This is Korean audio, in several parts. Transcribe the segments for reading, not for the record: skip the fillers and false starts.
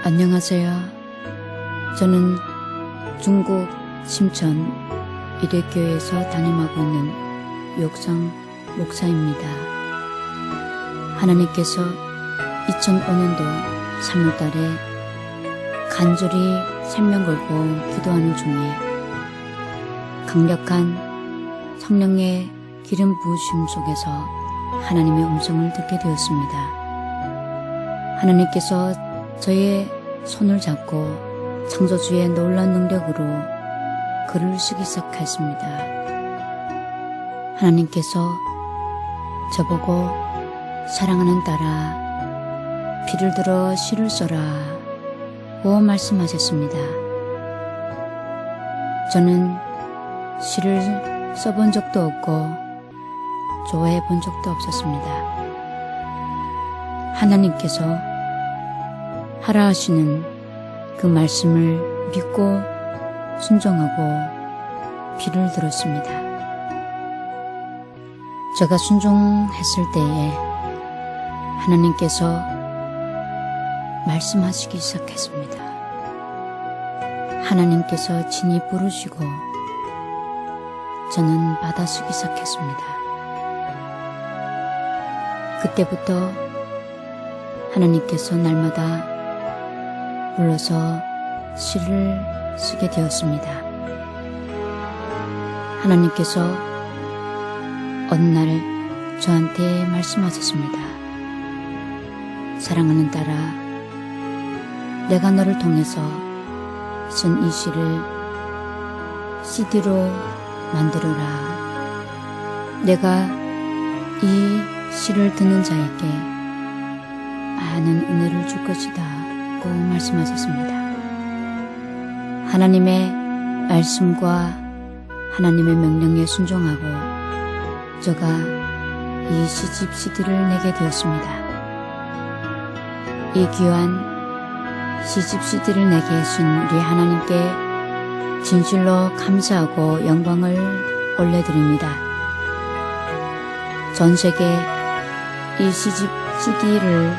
안녕하세요. 저는 중국 심천 이대교회에서 담임하고 있는 유옥상 목사입니다. 하나님께서 2005년도 3월달에 간절히 생명 걸고 기도하는 중에 강력한 성령의 기름 부으심 속에서 하나님의 음성을 듣게 되었습니다. 하나님께서 저의 손을 잡고 창조주의 놀라운 능력으로 글을 쓰기 시작했습니다. 하나님께서 저보고 사랑하는 딸아 피를 들어 시를 써라 고 말씀하셨습니다. 저는 시를 써본 적도 없고 좋아해 본 적도 없었습니다. 하나님께서 하라 하시는 그 말씀을 믿고 순종하고 비를 들었습니다. 제가 순종했을 때에 하나님께서 말씀하시기 시작했습니다. 하나님께서 친히 부르시고 저는 받아쓰기 시작했습니다. 그때부터 하나님께서 날마다 불러서 시를 쓰게 되었습니다. 하나님께서 어느 날 저한테 말씀하셨습니다. 사랑하는 딸아, 내가 너를 통해서 쓴 이 시를 CD로 만들어라. 내가 이 시를 듣는 자에게 많은 은혜를 줄 것이다 고 말씀하셨습니다. 하나님의 말씀과 하나님의 명령에 순종하고 제가 이 시집 CD를 내게 되었습니다. 이 귀한 시집 CD를 내게 해주신 우리 하나님께 진실로 감사하고 영광을 올려드립니다. 전 세계 이 시집 CD를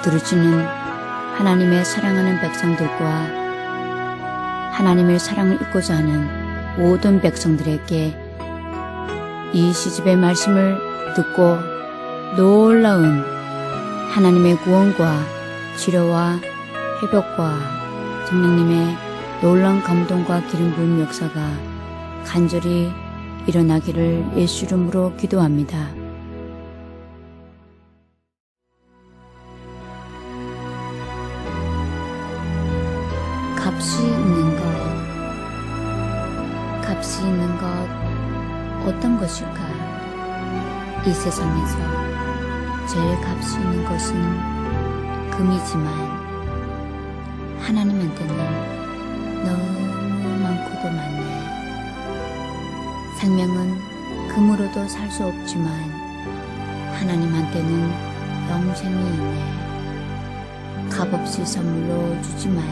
들으시는 하나님의 사랑하는 백성들과 하나님의 사랑을 잊고자 하는 모든 백성들에게 이 시집의 말씀을 듣고 놀라운 하나님의 구원과 치료와 회복과 성령님의 놀라운 감동과 기름 부은 역사가 간절히 일어나기를 예수 이름으로 기도합니다. 값이 있는 것 어떤 것일까? 이 세상에서 제일 값이 있는 것은 금이지만 하나님한테는 너무 많고도 많네. 생명은 금으로도 살 수 없지만 하나님한테는 영생이 있네. 값없이 선물로 주지만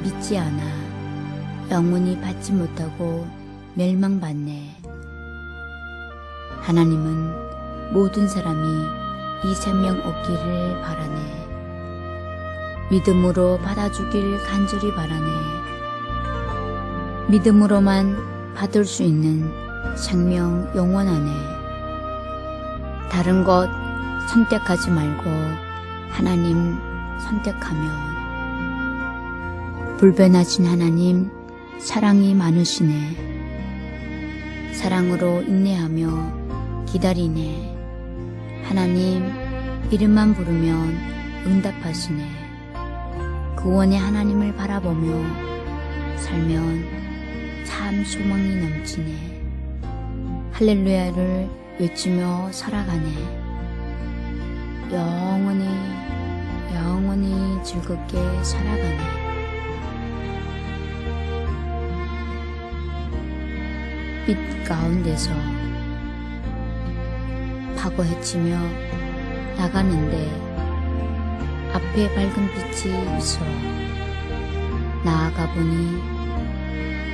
믿지 않아 영원히 받지 못하고 멸망받네. 하나님은 모든 사람이 이 생명 얻기를 바라네. 믿음으로 받아주길 간절히 바라네. 믿음으로만 받을 수 있는 생명 영원하네. 다른 것 선택하지 말고 하나님 선택하면 불변하신 하나님 사랑이 많으시네. 사랑으로 인내하며 기다리네. 하나님 이름만 부르면 응답하시네. 구원의 하나님을 바라보며 살면 참 소망이 넘치네. 할렐루야를 외치며 살아가네. 영원히 즐겁게 살아가네. 빛 가운데서 파고 헤치며 나가는데 앞에 밝은 빛이 있어. 나아가 보니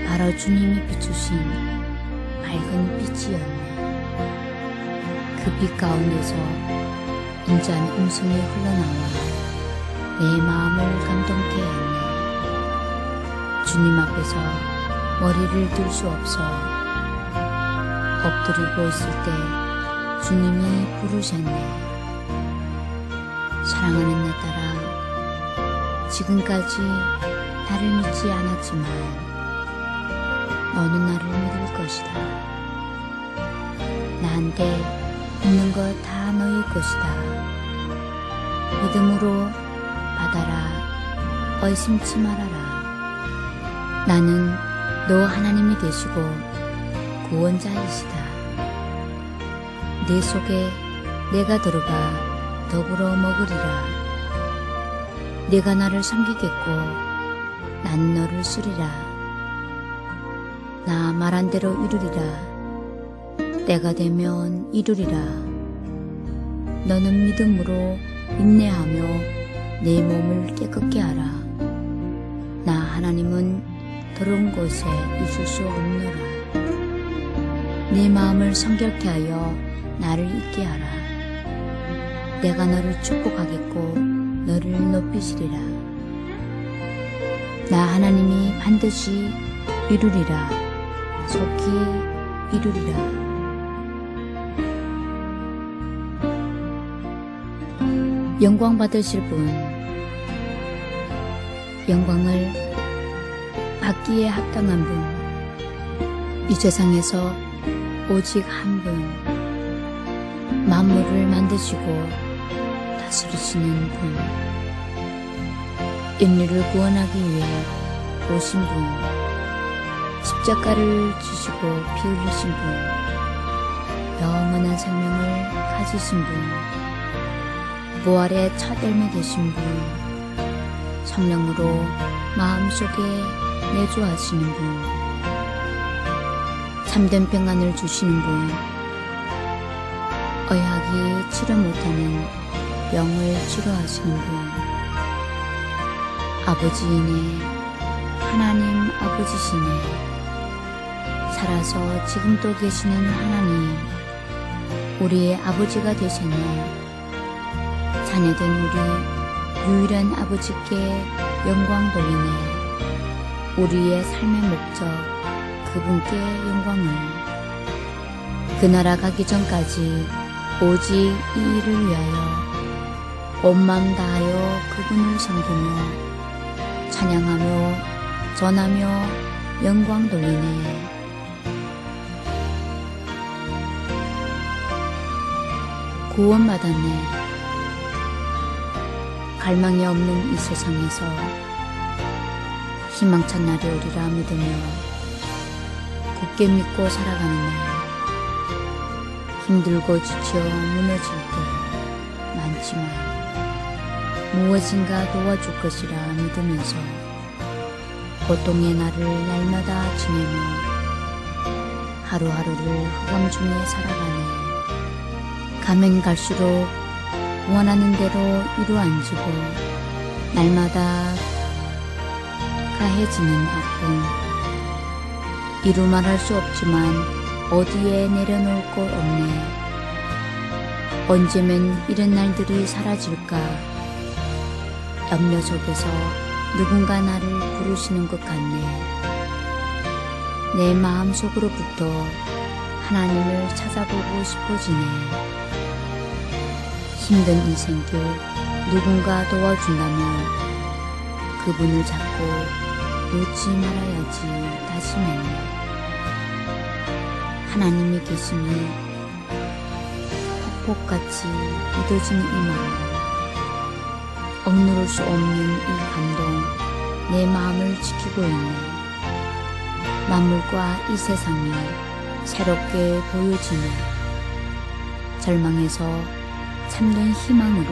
바로 주님이 비추신 밝은 빛이었네. 그 빛 가운데서 인자한 음성이 흘러나와 내 마음을 감동케 했네. 주님 앞에서 머리를 들 수 없어 엎드리고 있을 때 주님이 부르셨네. 사랑하는 내 딸아, 지금까지 나를 믿지 않았지만 너는 나를 믿을 것이다. 나한테 있는 것 다 너의 것이다. 믿음으로 받아라. 의심치 말아라. 나는 너 하나님이 되시고 구원자이시다. 내 속에 내가 들어가 더불어 먹으리라. 내가 나를 섬기겠고 난 너를 쓰리라. 나 말한 대로 이루리라. 때가 되면 이루리라. 너는 믿음으로 인내하며 내 몸을 깨끗게 하라. 나 하나님은 더러운 곳에 있을 수 없노라. 내 마음을 성결케 하여 나를 잊게 하라. 내가 너를 축복하겠고 너를 높이시리라. 나 하나님이 반드시 이루리라. 속히 이루리라. 영광 받으실 분, 영광을 받기에 합당한 분, 이 세상에서 오직 한 분, 만물을 만드시고 다스리시는 분, 인류를 구원하기 위해 오신 분, 십자가를 지시고 피 흘리신 분, 영원한 생명을 가지신 분, 부활의 첫 열매 되신 분, 성령으로 마음속에 내주하시는 분, 참된 평안을 주시는 분, 의학이 치료 못하는 병을 치료하시는 분, 아버지이네, 하나님 아버지시네, 살아서 지금도 계시는 하나님, 우리의 아버지가 되셨네. 자녀된 우리 유일한 아버지께 영광 돌리네. 우리의 삶의 목적, 그분께 영광을. 그 나라 가기 전까지 오직 이 일을 위하여 온 마음 다하여 그분을 섬기며 찬양하며 전하며 영광 돌리네. 구원받았네. 갈망이 없는 이 세상에서 희망찬 날이 오리라 믿으며 굳게 믿고 살아가는 날, 힘들고 지쳐 무너질 때 많지만 무엇인가 도와줄 것이라 믿으면서 고통의 날을 날마다 지내며 하루하루를 흑암 중에 살아가네. 가면 갈수록 원하는 대로 이루어앉히고 날마다 가해지는 아픔, 이루 말할 수 없지만 어디에 내려놓을 곳 없네. 언제면 이런 날들이 사라질까. 염려 속에서 누군가 나를 부르시는 것 같네. 내 마음속으로부터 하나님을 찾아보고 싶어지네. 힘든 인생길 누군가 도와준다면 그분을 잡고 놓지 말아야지 다짐했네. 하나님이 계심이 폭포같이 믿어지는 이 마음, 억누를 수 없는 이 감동, 내 마음을 지키고 있네. 만물과 이 세상이 새롭게 보여지네. 절망에서 참된 희망으로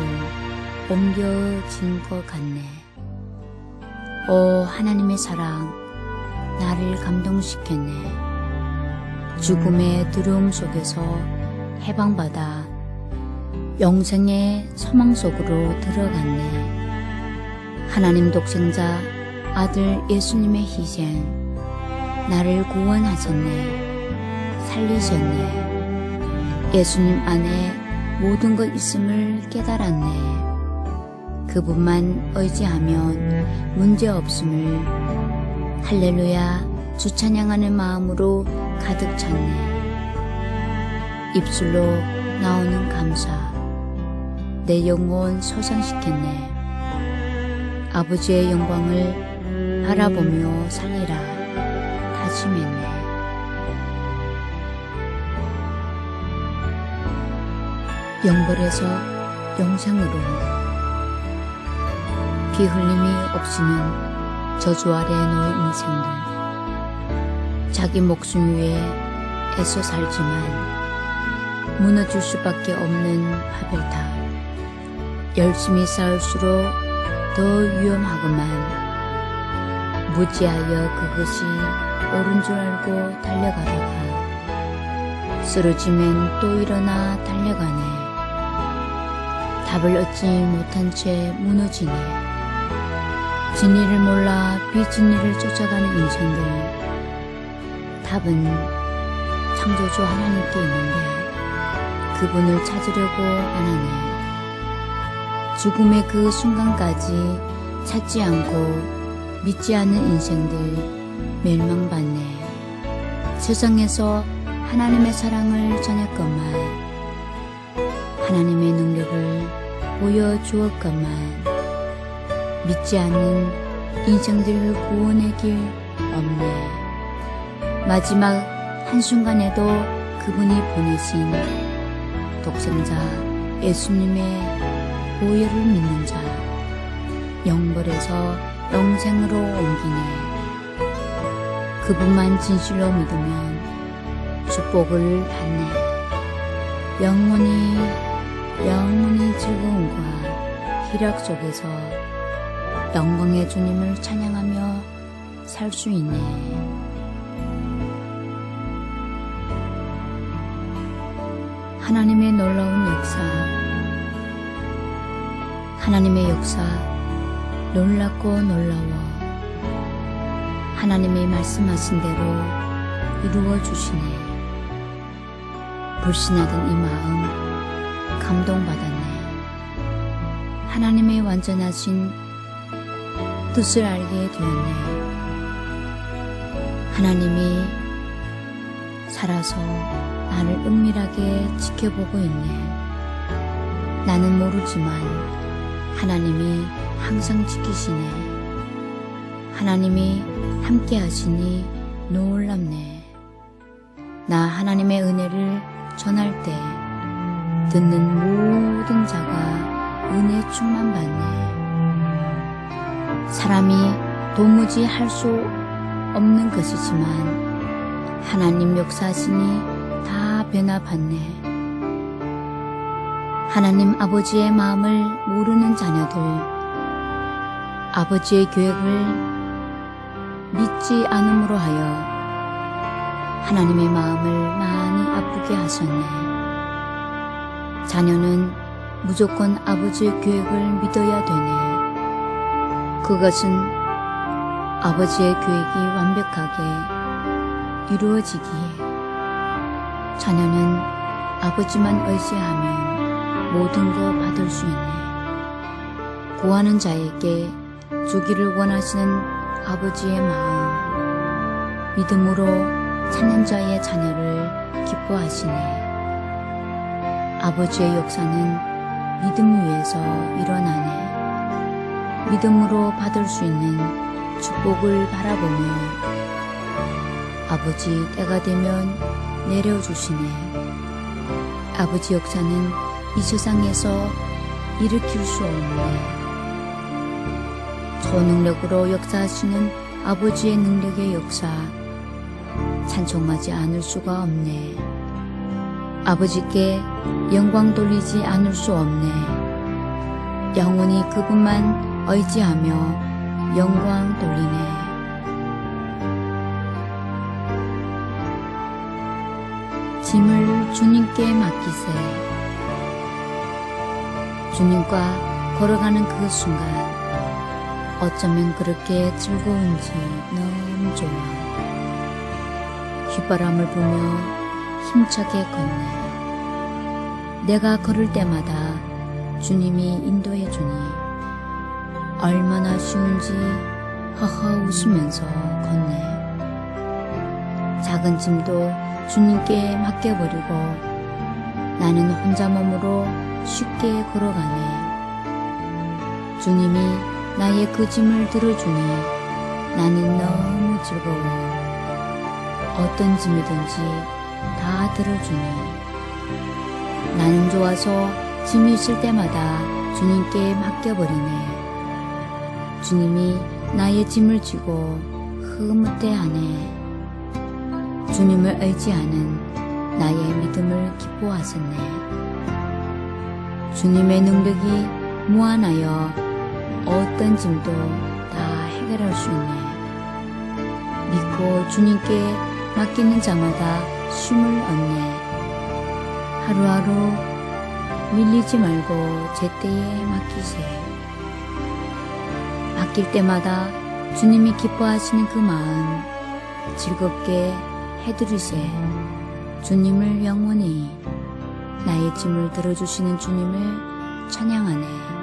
옮겨진 것 같네. 오 하나님의 사랑, 나를 감동시켰네. 죽음의 두려움 속에서 해방받아 영생의 소망 속으로 들어갔네. 하나님 독생자 아들 예수님의 희생, 나를 구원하셨네. 살리셨네. 예수님 안에 모든 것 있음을 깨달았네. 그분만 의지하면 문제없음을 할렐루야 주 찬양하는 마음으로 가득 찼네. 입술로 나오는 감사 내 영혼 소상시켰네. 아버지의 영광을 바라보며 살리라 다짐했네. 영벌에서 영생으로 피 흘림이 없이는 저주 아래 놓인 인생들, 자기 목숨 위에 애써 살지만 무너질 수밖에 없는 바벨탑. 열심히 싸울수록 더 위험하구만. 무지하여 그것이 옳은 줄 알고 달려가다가 쓰러지면 또 일어나 달려가네. 답을 얻지 못한 채 무너지네. 진리를 몰라 비진리를 쫓아가는 인생들. 답은 창조주 하나님께 있는데 그분을 찾으려고 안 하네. 죽음의 그 순간까지 찾지 않고 믿지 않는 인생들 멸망받네. 세상에서 하나님의 사랑을 전했건만 하나님의 능력을 보여주었건만 믿지 않는 인생들 구원의 길 없네. 마지막 한순간에도 그분이 보내신 독생자 예수님의 보혈을 믿는 자 영벌에서 영생으로 옮기네. 그분만 진실로 믿으면 축복을 받네. 영원히 즐거움과 희락 속에서 영광의 주님을 찬양하며 살 수 있네. 하나님의 놀라운 역사. 하나님의 역사 놀랍고 놀라워. 하나님이 말씀하신 대로 이루어 주시네. 불신하던 이 마음 감동받았네. 하나님의 완전하신 뜻을 알게 되었네. 하나님이 살아서 나를 은밀하게 지켜보고 있네. 나는 모르지만 하나님이 항상 지키시네. 하나님이 함께 하시니 놀랍네. 나 하나님의 은혜를 전할 때 듣는 모든 자가 은혜 충만받네. 사람이 도무지 할 수 없는 것이지만 하나님 역사하시니 다 변화받네. 하나님 아버지의 마음을 모르는 자녀들, 아버지의 계획을 믿지 않음으로 하여 하나님의 마음을 많이 아프게 하셨네. 자녀는 무조건 아버지의 계획을 믿어야 되네. 그것은 아버지의 계획이 완벽하게 이루어지기에 자녀는 아버지만 의지하면 모든 거 받을 수 있네. 구하는 자에게 주기를 원하시는 아버지의 마음, 믿음으로 찾는 자의 자녀를 기뻐하시네. 아버지의 역사는 믿음 위에서 일어나네. 믿음으로 받을 수 있는 축복을 바라보며 아버지 때가 되면 내려주시네. 아버지 역사는 이 세상에서 일으킬 수 없네. 초능력으로 역사하시는 아버지의 능력의 역사 찬송하지 않을 수가 없네. 아버지께 영광 돌리지 않을 수 없네. 영원히 그분만 의지하며 영광 돌리네. 짐을 주님께 맡기세. 주님과 걸어가는 그 순간 어쩌면 그렇게 즐거운지 너무 좋아. 휘바람을 불며 힘차게 걷네. 내가 걸을 때마다 주님이 인도해 주니 얼마나 쉬운지 허허 웃으면서 걷네. 작은 짐도 주님께 맡겨버리고 나는 혼자 몸으로 쉽게 걸어가네. 주님이 나의 그 짐을 들어주니 나는 너무 즐거워. 어떤 짐이든지 다 들어주니 나는 좋아서 짐이 있을 때마다 주님께 맡겨버리네. 주님이 나의 짐을 지고 흐뭇해하네. 주님을 의지하는 나의 믿음을 기뻐하셨네. 주님의 능력이 무한하여 어떤 짐도 다 해결할 수 있네. 믿고 주님께 맡기는 자마다 쉼을 얻네. 하루하루 밀리지 말고 제때에 맡기세. 맡길 때마다 주님이 기뻐하시는 그 마음 즐겁게 해드리세. 주님을 영원히 나의 짐을 들어주시는 주님을 찬양하네.